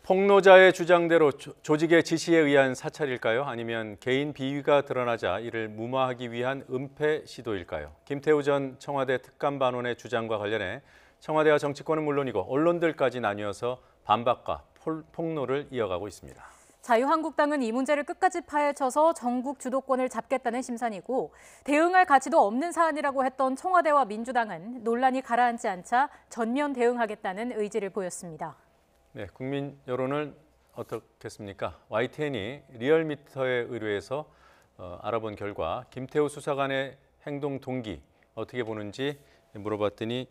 폭로자의 주장대로 조직의 지시에 의한 사찰일까요? 아니면 개인 비위가 드러나자 이를 무마하기 위한 은폐 시도일까요? 김태우 전 청와대 특감반원의 주장과 관련해 청와대와 정치권은 물론이고 언론들까지 나뉘어서 반박과 폭로를 이어가고 있습니다. 자유한국당은 이 문제를 끝까지 파헤쳐서 전국 주도권을 잡겠다는 심산이고 대응할 가치도 없는 사안이라고 했던 청와대와 민주당은 논란이 가라앉지 않자 전면 대응하겠다는 의지를 보였습니다. 네, 국민 여론은 어떻겠습니까? YTN이 리얼미터에 의뢰해서 알아본 결과 김태우 수사관의 행동 동기 어떻게 보는지 물어봤더니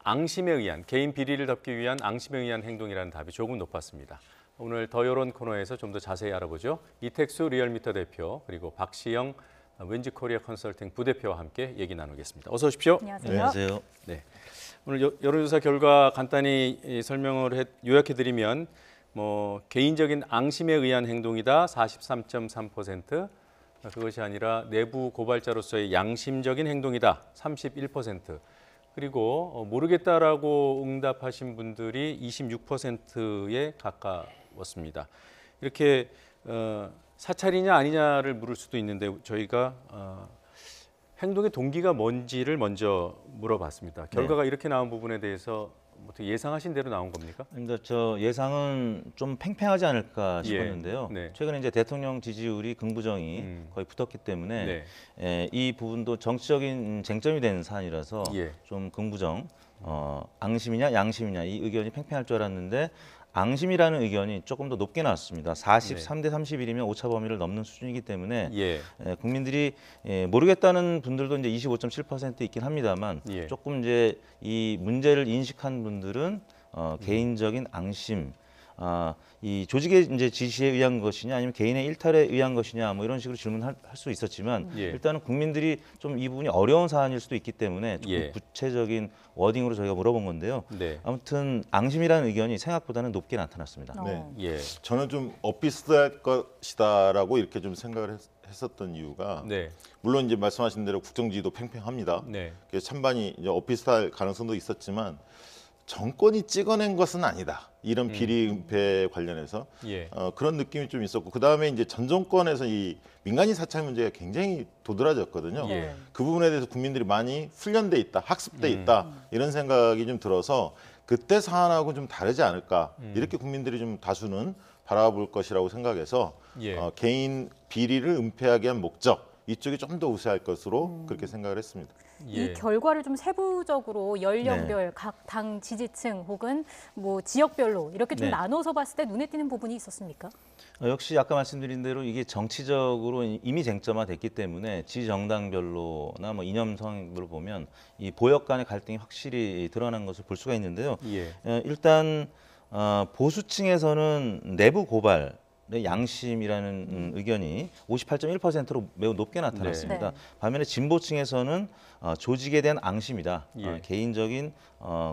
앙심에 의한, 개인 비리를 덮기 위한 앙심에 의한 행동이라는 답이 조금 높았습니다. 오늘 더 여론 코너에서 좀 더 자세히 알아보죠. 이택수 리얼미터 대표 그리고 박시영 왠지코리아 컨설팅 부대표와 함께 얘기 나누겠습니다. 어서 오십시오. 안녕하세요. 안녕하세요. 네. 오늘 여론조사 결과 간단히 설명을 요약해드리면 개인적인 앙심에 의한 행동이다 43.3%, 그것이 아니라 내부 고발자로서의 양심적인 행동이다 31%, 그리고 모르겠다라고 응답하신 분들이 26%에 가까웠습니다. 이렇게 사찰이냐 아니냐를 물을 수도 있는데 저희가 행동의 동기가 뭔지를 먼저 물어봤습니다. 결과가 이렇게 나온 부분에 대해서 어떻게 예상하신 대로 나온 겁니까? 그러니까 저 예상은 좀 팽팽하지 않을까 싶었는데요. 네. 최근에 이제 대통령 지지율이 긍부정이 거의 붙었기 때문에 이 부분도 정치적인 쟁점이 되는 사안이라서 좀 긍부정, 앙심이냐 양심이냐 이 의견이 팽팽할 줄 알았는데 앙심이라는 의견이 조금 더 높게 나왔습니다. 43대 31이면 오차 범위를 넘는 수준이기 때문에 국민들이 모르겠다는 분들도 이제 25.7% 있긴 합니다만 조금 이제 이 문제를 인식한 분들은 개인적인 앙심, 이 조직의 이제 지시에 의한 것이냐 아니면 개인의 일탈에 의한 것이냐 뭐 이런 식으로 질문할 수 있었지만 일단은 국민들이 좀 이 부분이 어려운 사안일 수도 있기 때문에 조금 구체적인 워딩으로 저희가 물어본 건데요. 아무튼 앙심이라는 의견이 생각보다는 높게 나타났습니다. 저는 좀 엇비슷할 것이다라고 이렇게 좀 생각을 했었던 이유가 물론 이제 말씀하신 대로 국정지도 팽팽합니다. 그래서 찬반이 이제 엇비슷할 가능성도 있었지만 정권이 찍어낸 것은 아니다. 이런 비리 은폐 관련해서 그런 느낌이 좀 있었고 그 다음에 이제 전 정권에서 이 민간인 사찰 문제가 굉장히 도드라졌거든요. 그 부분에 대해서 국민들이 많이 훈련돼 있다, 학습돼 있다 이런 생각이 좀 들어서 그때 사안하고 좀 다르지 않을까 이렇게 국민들이 좀 다수는 바라볼 것이라고 생각해서 개인 비리를 은폐하기 위한 목적 이쪽이 좀 더 우세할 것으로 그렇게 생각을 했습니다. 이 결과를 좀 세부적으로 연령별, 각 당 지지층 혹은 뭐 지역별로 이렇게 좀 나눠서 봤을 때 눈에 띄는 부분이 있었습니까? 역시 아까 말씀드린 대로 이게 정치적으로 이미 쟁점화됐기 때문에 지정당별로나 뭐 이념성별로 보면 이 보역 간의 갈등이 확실히 드러난 것을 볼 수가 있는데요. 일단 보수층에서는 내부 고발 양심이라는 의견이 58.1%로 매우 높게 나타났습니다. 반면에 진보층에서는 조직에 대한 앙심이다, 개인적인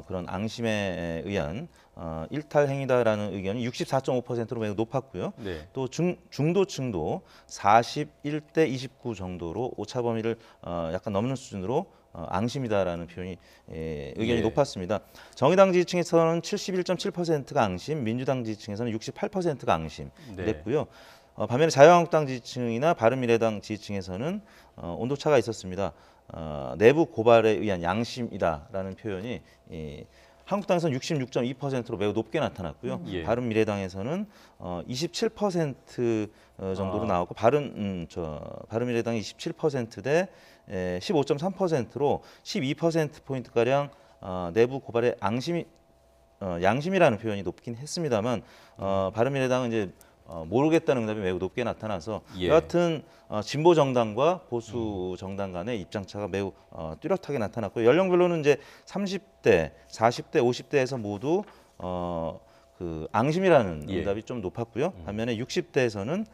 그런 앙심에 의한 일탈 행위다라는 의견이 64.5%로 매우 높았고요. 또 중도층도 41대 29 정도로 오차 범위를 약간 넘는 수준으로 앙심이다라는 표현이 의견이 높았습니다. 정의당 지지층에서는 71.7%가 앙심, 민주당 지지층에서는 68%가 앙심 됐고요. 반면에 자유한국당 지지층이나 바른미래당 지지층에서는 온도차가 있었습니다. 내부 고발에 의한 양심이다라는 표현이 한국당에서는 66.2%로 매우 높게 나타났고요. 바른미래당에서는 27% 정도로 나왔고 바른미래당이 27%대 15.3%로 12%포인트가량 내부 고발에 양심이라는 표현이 높긴 했습니다만 바른미래당은 이제 모르겠다는 응답이 매우 높게 나타나서 여하튼 진보 정당과 보수 정당 간의 입장차가 매우 뚜렷하게 나타났고 연령별로는 이제 30대, 40대, 50대에서 모두 그 앙심이라는 응답이 좀 높았고요. 반면에 60대에서는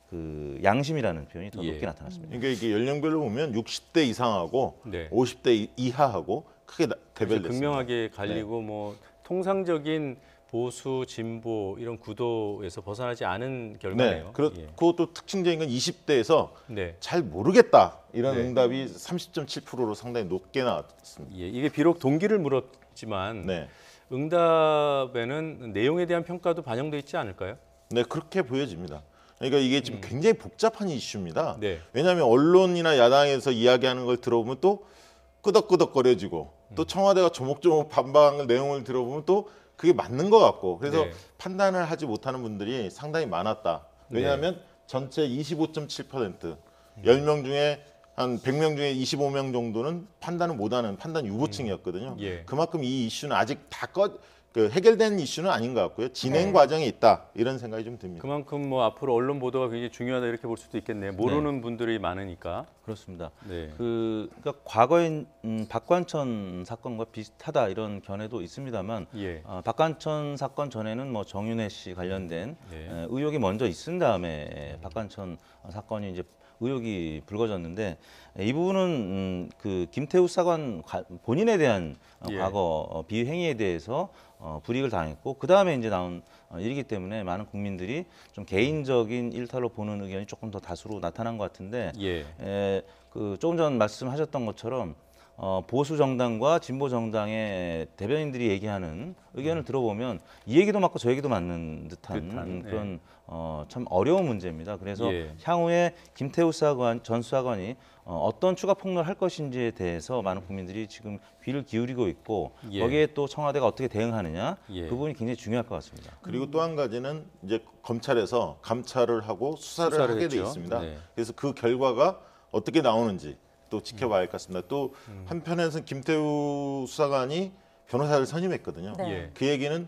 그 양심이라는 표현이 더 높게 나타났습니다. 그러니까 이게 연령별로 보면 60대 이상하고 50대 이하하고 크게 대별됐습니다. 극명하게 갈리고 뭐 통상적인 보수, 진보 이런 구도에서 벗어나지 않은 결과네요. 그것도 특징적인 건 20대에서 잘 모르겠다 이런 응답이 30.7%로 상당히 높게 나왔습니다. 이게 비록 동기를 물었지만 응답에는 내용에 대한 평가도 반영돼 있지 않을까요? 네, 그렇게 보여집니다. 그러니까 이게 지금 굉장히 복잡한 이슈입니다. 네. 왜냐하면 언론이나 야당에서 이야기하는 걸 들어보면 또 끄덕끄덕거려지고 또 청와대가 조목조목 반박하는 내용을 들어보면 또 그게 맞는 것 같고 그래서 네. 판단을 하지 못하는 분들이 상당히 많았다. 왜냐하면 전체 25.7%, 10명 중에 한 100명 중에 25명 정도는 판단을 못하는 판단 유보층이었거든요. 예. 그만큼 이 이슈는 아직 해결된 이슈는 아닌 것 같고요. 진행 과정에 있다 이런 생각이 좀 듭니다. 그만큼 뭐 앞으로 언론 보도가 굉장히 중요하다 이렇게 볼 수도 있겠네요. 모르는 분들이 많으니까. 그렇습니다. 네. 그러니까 과거엔 박관천 사건과 비슷하다 이런 견해도 있습니다만 예. 박관천 사건 전에는 뭐 정윤회 씨 관련된 네. 의혹이 먼저 있은 다음에 박관천 사건이 이제 의혹이 불거졌는데 이 부분은 그 김태우 사관 본인에 대한 예. 과거 비위 행위에 대해서 불이익을 당했고 그 다음에 이제 나온 일이기 때문에 많은 국민들이 좀 개인적인 일탈로 보는 의견이 조금 더 다수로 나타난 것 같은데 예. 그 조금 전 말씀하셨던 것처럼 보수 정당과 진보 정당의 대변인들이 얘기하는 의견을 들어보면 이 얘기도 맞고 저 얘기도 맞는 듯한 그런 참 어려운 문제입니다. 그래서 예. 향후에 김태우 전 수사관이 어떤 추가 폭로를 할 것인지에 대해서 많은 국민들이 지금 귀를 기울이고 있고 예. 거기에 또 청와대가 어떻게 대응하느냐 예. 그 부분이 굉장히 중요할 것 같습니다. 그리고 또 한 가지는 이제 검찰에서 감찰을 하고 수사를 하게 돼 했죠. 있습니다. 네. 그래서 그 결과가 어떻게 나오는지 또 지켜봐야 할 것 같습니다. 또 한편에서는 김태우 수사관이 변호사를 선임했거든요. 네. 예. 그 얘기는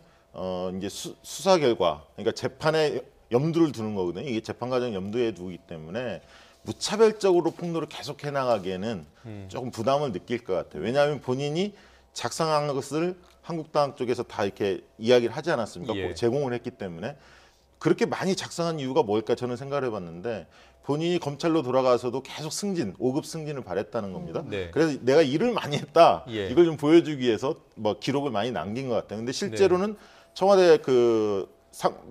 이제 수사 결과, 그러니까 재판에 염두를 두는 거거든요. 이게 재판 과정 염두에 두기 때문에 무차별적으로 폭로를 계속해 나가기에는 조금 부담을 느낄 것 같아요. 왜냐하면 본인이 작성한 것을 한국당 쪽에서 다 이렇게 이야기를 하지 않았습니까? 예. 제공을 했기 때문에 그렇게 많이 작성한 이유가 뭘까 저는 생각을 해봤는데 본인이 검찰로 돌아가서도 계속 승진, 5급 승진을 바랬다는 겁니다. 네. 그래서 내가 일을 많이 했다. 예. 이걸 좀 보여주기 위해서 뭐 기록을 많이 남긴 것 같아요. 근데 실제로는 청와대 그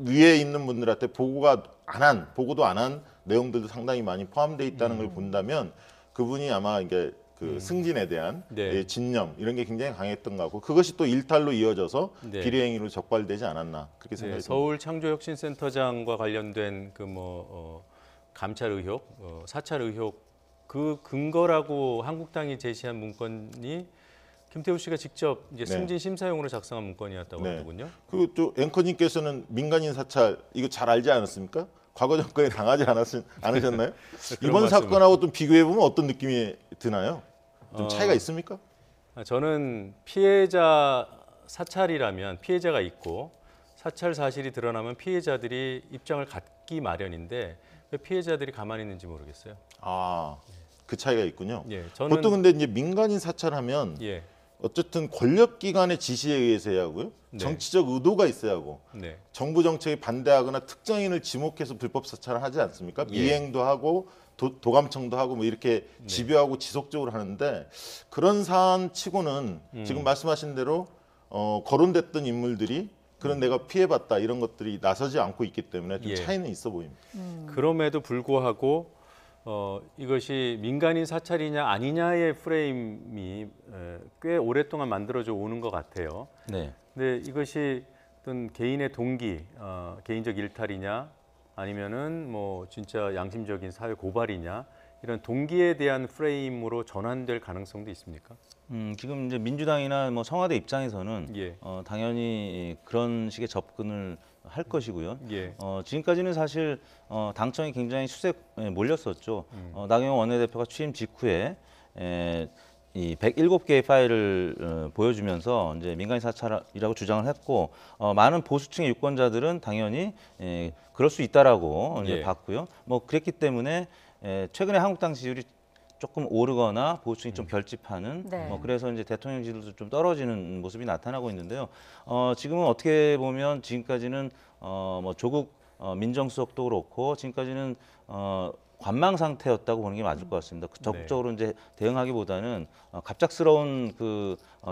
위에 있는 분들한테 보고도 안 한 내용들도 상당히 많이 포함되어 있다는 걸 본다면 그분이 아마 이게 그 승진에 대한 네. 진념 이런 게 굉장히 강했던 것 같고 그것이 또 일탈로 이어져서 네. 비리행위로 적발되지 않았나 그렇게 네, 생각이 듭니다. 서울 창조혁신센터장과 관련된 그 감찰 의혹, 사찰 의혹 그 근거라고 한국당이 제시한 문건이 김태우 씨가 직접 이제 네. 승진 심사용으로 작성한 문건이었다고 네. 하더군요. 그리고 또 앵커님께서는 민간인 사찰 이거 잘 알지 않았습니까? 과거 정권에 당하지 않으셨나요? 이번 말씀을. 사건하고 좀 비교해 보면 어떤 느낌이 드나요? 좀 차이가 있습니까? 저는 피해자 사찰이라면 피해자가 있고 사찰 사실이 드러나면 피해자들이 입장을 갖기 마련인데 왜 피해자들이 가만히 있는지 모르겠어요. 아, 그 차이가 있군요. 예, 저는 보통 근데 이제 민간인 사찰하면 예, 어쨌든 권력기관의 지시에 의해서 해야 하고요. 네. 정치적 의도가 있어야 하고 네, 정부 정책에 반대하거나 특정인을 지목해서 불법 사찰을 하지 않습니까? 예. 미행도 하고 도감청도 하고 뭐 이렇게 집요하고 지속적으로 하는데 그런 사안 치고는 지금 말씀하신 대로 거론됐던 인물들이 그런 내가 피해봤다 이런 것들이 나서지 않고 있기 때문에 좀 예. 차이는 있어 보입니다. 그럼에도 불구하고 이것이 민간인 사찰이냐 아니냐의 프레임이 꽤 오랫동안 만들어져 오는 것 같아요. 네. 근데 이것이 어떤 개인의 동기, 개인적 일탈이냐 아니면은 뭐 진짜 양심적인 사회 고발이냐 이런 동기에 대한 프레임으로 전환될 가능성도 있습니까? 지금 이제 민주당이나 뭐 청와대 입장에서는 예. 당연히 그런 식의 접근을 할 것이고요. 예. 지금까지는 사실 당청이 굉장히 수색에 몰렸었죠. 나경원 원내대표가 취임 직후에 이 107개의 파일을 보여주면서 이제 민간인 사찰이라고 주장을 했고 많은 보수층의 유권자들은 당연히 그럴 수 있다라고 이제 예. 봤고요. 뭐 그랬기 때문에 최근에 한국당 지지율이 조금 오르거나 보수층이 좀 결집하는 네. 그래서 이제 대통령 지지율도 좀 떨어지는 모습이 나타나고 있는데요. 지금은 어떻게 보면 지금까지는 뭐 조국 민정수석도 그렇고 지금까지는 관망 상태였다고 보는 게 맞을 것 같습니다. 적극적으로 이제 대응하기보다는 갑작스러운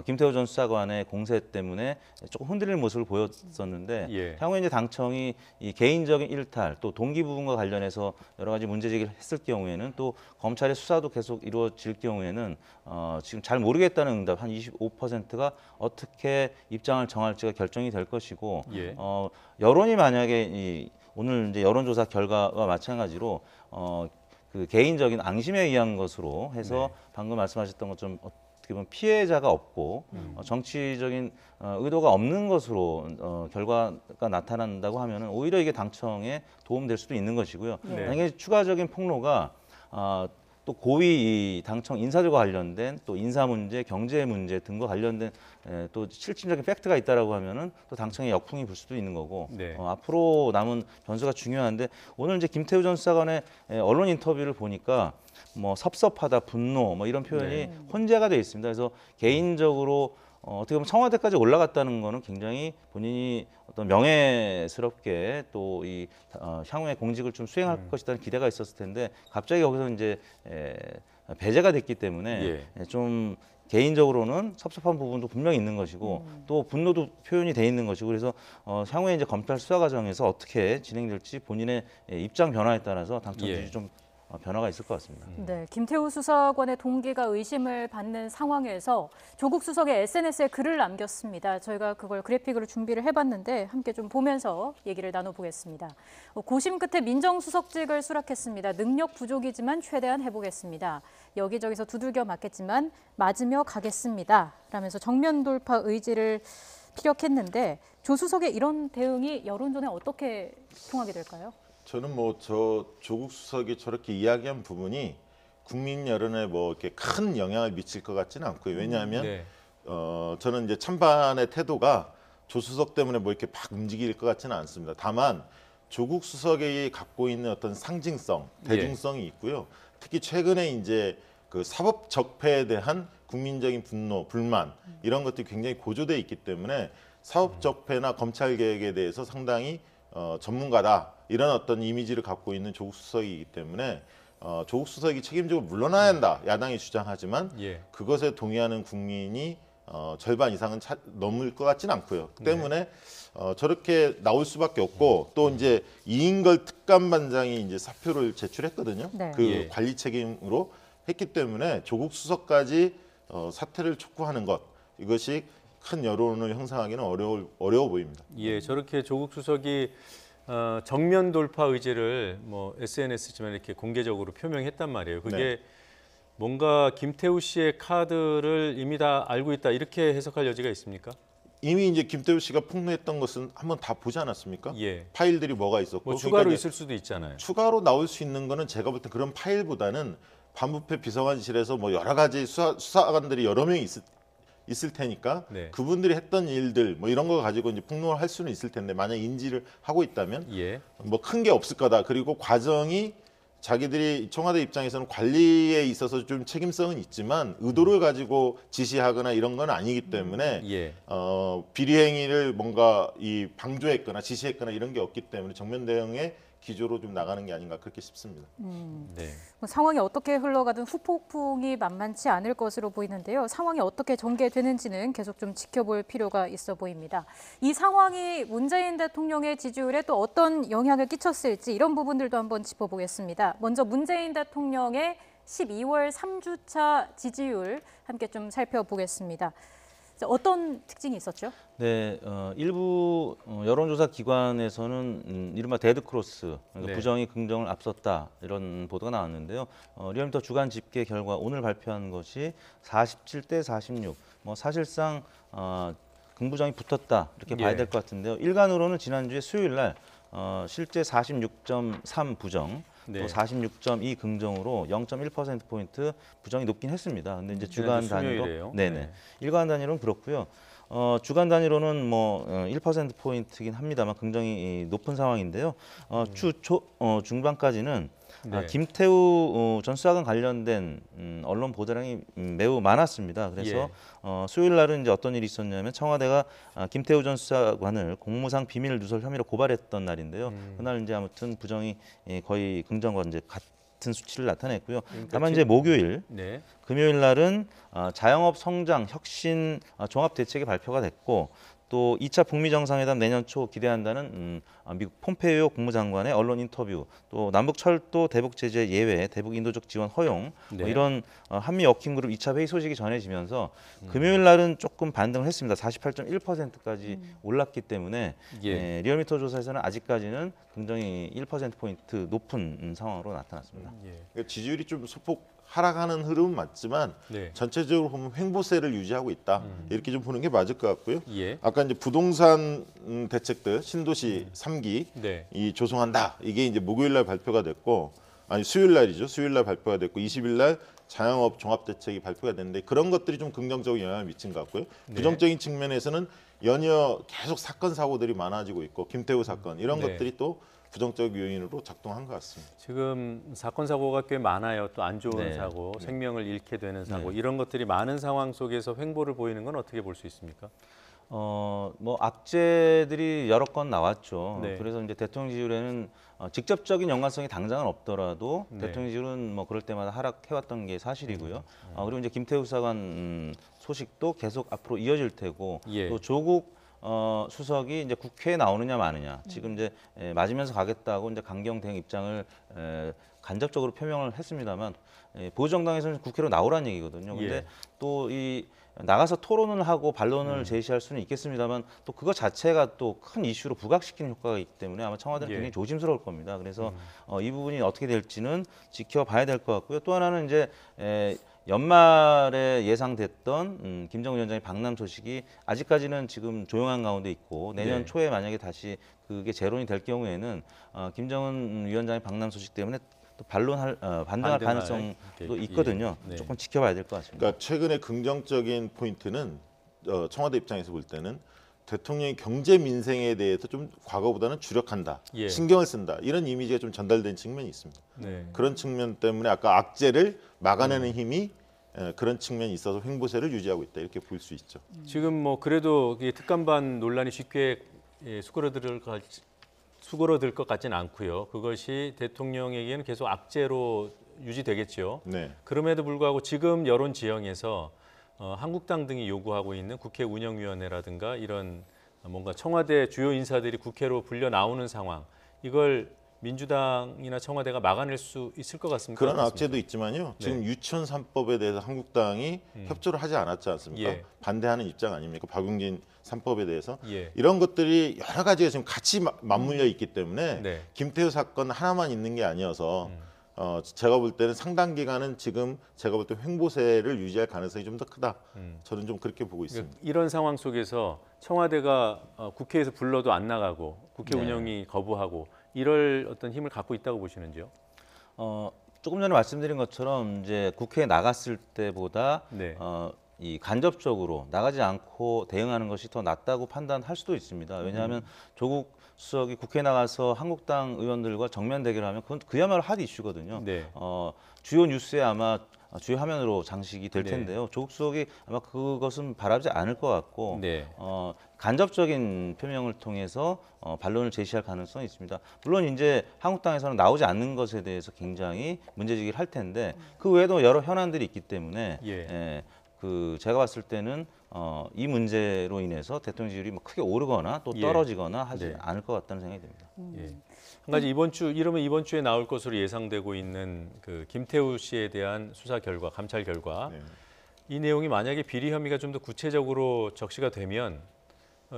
김태호 전 수사관의 공세 때문에 조금 흔들리는 모습을 보였었는데 향후에 이제 당청이 이 개인적인 일탈 또 동기 부분과 관련해서 여러 가지 문제 제기를 했을 경우에는 또 검찰의 수사도 계속 이루어질 경우에는 지금 잘 모르겠다는 응답 한 25%가 어떻게 입장을 정할지가 결정이 될 것이고 여론이 만약에 오늘 이제 여론조사 결과와 마찬가지로 그 개인적인 앙심에 의한 것으로 해서 방금 말씀하셨던 것처럼 어떻게 보면 피해자가 없고 정치적인 의도가 없는 것으로 결과가 나타난다고 하면은 오히려 이게 당청에 도움될 수도 있는 것이고요. 만약에 추가적인 폭로가 또 고위 당청 인사들과 관련된 또 인사 문제, 경제 문제 등과 관련된 또 실질적인 팩트가 있다라고 하면은 또 당청에 역풍이 불 수도 있는 거고 앞으로 남은 변수가 중요한데 오늘 이제 김태우 전 수사관의 언론 인터뷰를 보니까 뭐 섭섭하다, 분노 뭐 이런 표현이 혼재가 돼 있습니다. 그래서 개인적으로 어떻게 보면 청와대까지 올라갔다는 거는 굉장히 본인이 어떤 명예스럽게 또 이 향후에 공직을 좀 수행할 것이라는 기대가 있었을 텐데 갑자기 거기서 이제 배제가 됐기 때문에 좀 개인적으로는 섭섭한 부분도 분명히 있는 것이고 또 분노도 표현이 돼 있는 것이고 그래서 향후에 이제 검찰 수사 과정에서 어떻게 진행될지 본인의 입장 변화에 따라서 당청 지지 좀 변화가 있을 것 같습니다. 네, 김태우 수사관의 동기가 의심을 받는 상황에서 조국 수석의 SNS에 글을 남겼습니다. 저희가 그걸 그래픽으로 준비를 해봤는데 함께 좀 보면서 얘기를 나눠보겠습니다. 고심 끝에 민정수석직을 수락했습니다. 능력 부족이지만 최대한 해보겠습니다. 여기저기서 두들겨 맞겠지만 맞으며 가겠습니다. 라면서 정면 돌파 의지를 피력했는데 조 수석의 이런 대응이 여론전에 어떻게 통하게 될까요? 저는 뭐 조국 수석이 저렇게 이야기한 부분이 국민 여론에 뭐 이렇게 큰 영향을 미칠 것 같지는 않고요. 왜냐하면 저는 이제 찬반의 태도가 조 수석 때문에 뭐 이렇게 막 움직일 것 같지는 않습니다. 다만 조국 수석이 갖고 있는 어떤 상징성, 대중성이 있고요. 특히 최근에 이제 그 사법 적폐에 대한 국민적인 분노, 불만 이런 것들이 굉장히 고조돼 있기 때문에 사법 적폐나 검찰 개혁에 대해서 상당히 전문가다 이런 어떤 이미지를 갖고 있는 조국 수석이기 때문에 조국 수석이 책임지고 물러나야 한다 야당이 주장하지만 그것에 동의하는 국민이 절반 이상은 넘을 것 같지는 않고요. 그 때문에 저렇게 나올 수밖에 없고 또 이제 이인걸 특감반장이 이제 사표를 제출했거든요. 그 관리 책임으로 했기 때문에 조국 수석까지 사퇴를 촉구하는 것 이것이 큰 여론을 형성하기는 어려워 보입니다. 저렇게 조국 수석이 정면 돌파 의지를 뭐 SNS지만 이렇게 공개적으로 표명했단 말이에요. 그게 뭔가 김태우 씨의 카드를 이미 다 알고 있다 이렇게 해석할 여지가 있습니까? 이미 이제 김태우 씨가 폭로했던 것은 한번 다 보지 않았습니까? 파일들이 뭐가 있었고 뭐 추가로 그러니까 있을 수도 있잖아요. 추가로 나올 수 있는 거는 제가 볼 때 그런 파일보다는 반부패 비서관실에서 뭐 여러 가지 수사관들이 여러 명이 있을 테니까 그분들이 했던 일들 뭐 이런 거 가지고 이제 폭로를 할 수는 있을 텐데 만약 인지를 하고 있다면 뭐 큰 게 없을 거다. 그리고 과정이 자기들이 청와대 입장에서는 관리에 있어서 좀 책임성은 있지만 의도를 가지고 지시하거나 이런 건 아니기 때문에 비리 행위를 뭔가 이 방조했거나 지시했거나 이런 게 없기 때문에 정면 대응의 기조로 좀 나가는 게 아닌가 그렇게 싶습니다. 상황이 어떻게 흘러가든 후폭풍이 만만치 않을 것으로 보이는데요. 상황이 어떻게 전개되는지는 계속 좀 지켜볼 필요가 있어 보입니다. 이 상황이 문재인 대통령의 지지율에 또 어떤 영향을 끼쳤을지 이런 부분들도 한번 짚어보겠습니다. 먼저 문재인 대통령의 12월 3주차 지지율 함께 좀 살펴보겠습니다. 어떤 특징이 있었죠? 네, 일부 여론조사 기관에서는 이른바 데드크로스, 그러니까 부정이 긍정을 앞섰다 이런 보도가 나왔는데요. 리얼미터 주간 집계 결과 오늘 발표한 것이 47대 46, 뭐 사실상 긍부정이 붙었다 이렇게 봐야 될 것 같은데요. 일간으로는 지난주에 수요일 날 실제 46.3 부정, 또 46.2 긍정으로 0.1%포인트 부정이 높긴 했습니다. 근데 이제 주간 단위로 일간 단위로는 그렇고요. 주간 단위로는 뭐 1%포인트긴 합니다만 긍정이 높은 상황인데요. 주 중반까지는 김태우 전 수사관 관련된 언론 보도량이 매우 많았습니다. 그래서 수요일 날은 이제 어떤 일이 있었냐면 청와대가 김태우 전 수사관을 공무상 비밀 누설 혐의로 고발했던 날인데요. 그날 이제 아무튼 부정이 거의 긍정과 이제 같은 수치를 나타냈고요. 다만 이제 목요일, 금요일 날은 자영업 성장 혁신 종합 대책이 발표가 됐고 또 2차 북미 정상회담 내년 초 기대한다는 미국 폼페이오 국무장관의 언론 인터뷰, 또 남북 철도 대북 제재 예외, 대북 인도적 지원 허용 뭐 이런 한미 워킹그룹 2차 회의 소식이 전해지면서 금요일 날은 조금 반등을 했습니다. 48.1%까지 올랐기 때문에 리얼미터 조사에서는 아직까지는 굉장히 1%포인트 높은 상황으로 나타났습니다. 그러니까 지지율이 좀 소폭 하락하는 흐름은 맞지만 전체적으로 보면 횡보세를 유지하고 있다. 이렇게 좀 보는 게 맞을 것 같고요. 아까 이제 부동산 대책들 신도시 3기 이 조성한다. 이게 이제 목요일 날 발표가 됐고 수요일 날이죠. 수요일 날 발표가 됐고 20일 날 자영업 종합 대책이 발표가 됐는데 그런 것들이 좀 긍정적인 영향을 미친 것 같고요. 부정적인 측면에서는 연이어 계속 사건 사고들이 많아지고 있고 김태우 사건 이런 것들이 또 부정적 요인으로 작동한 것 같습니다. 지금 사건 사고가 꽤 많아요. 또 안 좋은 사고, 생명을 잃게 되는 사고 이런 것들이 많은 상황 속에서 횡보를 보이는 건 어떻게 볼 수 있습니까? 뭐 악재들이 여러 건 나왔죠. 그래서 이제 대통령 지지율에는 직접적인 연관성이 당장은 없더라도 대통령 지지율은 뭐 그럴 때마다 하락해왔던 게 사실이고요. 그리고 이제 김태우 사관 소식도 계속 앞으로 이어질 테고 또 조국 수석이 이제 국회에 나오느냐 마느냐 지금 이제 맞으면서 가겠다고 이제 강경 대응 입장을 간접적으로 표명을 했습니다만 보수정당에서는 국회로 나오라는 얘기거든요. 근데 또 이 나가서 토론을 하고 반론을 제시할 수는 있겠습니다만 또 그거 자체가 또 큰 이슈로 부각시키는 효과가 있기 때문에 아마 청와대는 굉장히 조심스러울 겁니다. 그래서 이 부분이 어떻게 될지는 지켜봐야 될 것 같고요. 또 하나는 이제 연말에 예상됐던 김정은 위원장의 방남 소식이 아직까지는 지금 조용한 가운데 있고 내년 초에 만약에 다시 그게 재론이 될 경우에는 김정은 위원장의 방남 소식 때문에 또 반등할 가능성도 있거든요. 조금 지켜봐야 될 것 같습니다. 그러니까 최근에 긍정적인 포인트는 청와대 입장에서 볼 때는 대통령이 경제 민생에 대해서 좀 과거보다는 주력한다, 신경을 쓴다 이런 이미지가 좀 전달된 측면이 있습니다. 그런 측면 때문에 아까 악재를 막아내는 힘이 그런 측면이 있어서 횡보세를 유지하고 있다 이렇게 볼 수 있죠. 지금 뭐 그래도 특감반 논란이 쉽게 수그러들 것 같지는 않고요. 그것이 대통령에게는 계속 악재로 유지되겠죠. 그럼에도 불구하고 지금 여론 지형에서 한국당 등이 요구하고 있는 국회 운영위원회라든가 이런 뭔가 청와대 주요 인사들이 국회로 불려 나오는 상황, 이걸 민주당이나 청와대가 막아낼 수 있을 것 같습니까? 그런 악재도 있지만요. 지금 유치원 3법에 대해서 한국당이 협조를 하지 않았지 않습니까? 반대하는 입장 아닙니까? 박용진 3법에 대해서. 이런 것들이 여러 가지가 지금 같이 맞물려 있기 때문에 김태우 사건 하나만 있는 게 아니어서 제가 볼 때는 상당 기간은 지금 제가 볼 때 횡보세를 유지할 가능성이 좀 더 크다. 저는 좀 그렇게 보고 있습니다. 이런 상황 속에서 청와대가 국회에서 불러도 안 나가고 국회 운영이 거부하고 이럴 어떤 힘을 갖고 있다고 보시는지요? 조금 전에 말씀드린 것처럼 이제 국회에 나갔을 때보다 이 간접적으로 나가지 않고 대응하는 것이 더 낫다고 판단할 수도 있습니다. 왜냐하면 조국 수석이 국회에 나가서 한국당 의원들과 정면 대결하면 그건 그야말로 핫 이슈거든요. 주요 뉴스에 아마 주요 화면으로 장식이 될 텐데요. 조국 수석이 아마 그것은 바라지 않을 것 같고 간접적인 표명을 통해서 반론을 제시할 가능성이 있습니다. 물론 이제 한국당에서는 나오지 않는 것에 대해서 굉장히 문제제기를 할 텐데 그 외에도 여러 현안들이 있기 때문에 제가 봤을 때는 이 문제로 인해서 대통령 지지율이 뭐 크게 오르거나 또 떨어지거나 하지 않을 것 같다는 생각이 듭니다. 한 가지 이번 주에 나올 것으로 예상되고 있는 그 김태우 씨에 대한 수사 결과, 감찰 결과 이 내용이 만약에 비리 혐의가 좀 더 구체적으로 적시가 되면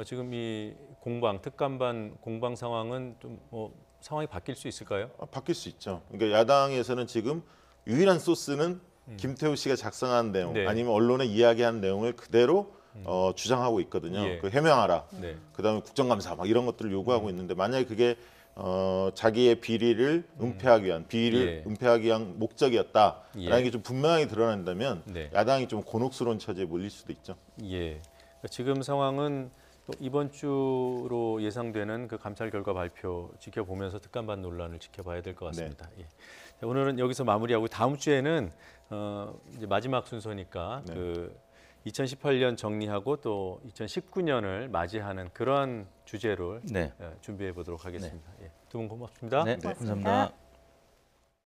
지금 이 특감반 공방 상황은 좀 상황이 바뀔 수 있을까요? 바뀔 수 있죠. 그러니까 야당에서는 지금 유일한 소스는 김태우 씨가 작성한 내용 아니면 언론에 이야기한 내용을 그대로 주장하고 있거든요. 그 해명하라. 그다음에 국정감사 막 이런 것들을 요구하고 있는데 만약에 그게 자기의 비리를 은폐하기 위한 은폐하기 위한 목적이었다라는 게 좀 분명하게 드러난다면 야당이 좀 곤혹스러운 처지에 몰릴 수도 있죠. 그러니까 지금 상황은 이번 주로 예상되는 그 감찰 결과 발표 지켜보면서 특감반 논란을 지켜봐야 될 것 같습니다. 자, 오늘은 여기서 마무리하고 다음 주에는 이제 마지막 순서니까 그 2018년 정리하고 또 2019년을 맞이하는 그런 주제를 준비해 보도록 하겠습니다. 두 분 고맙습니다. 감사합니다.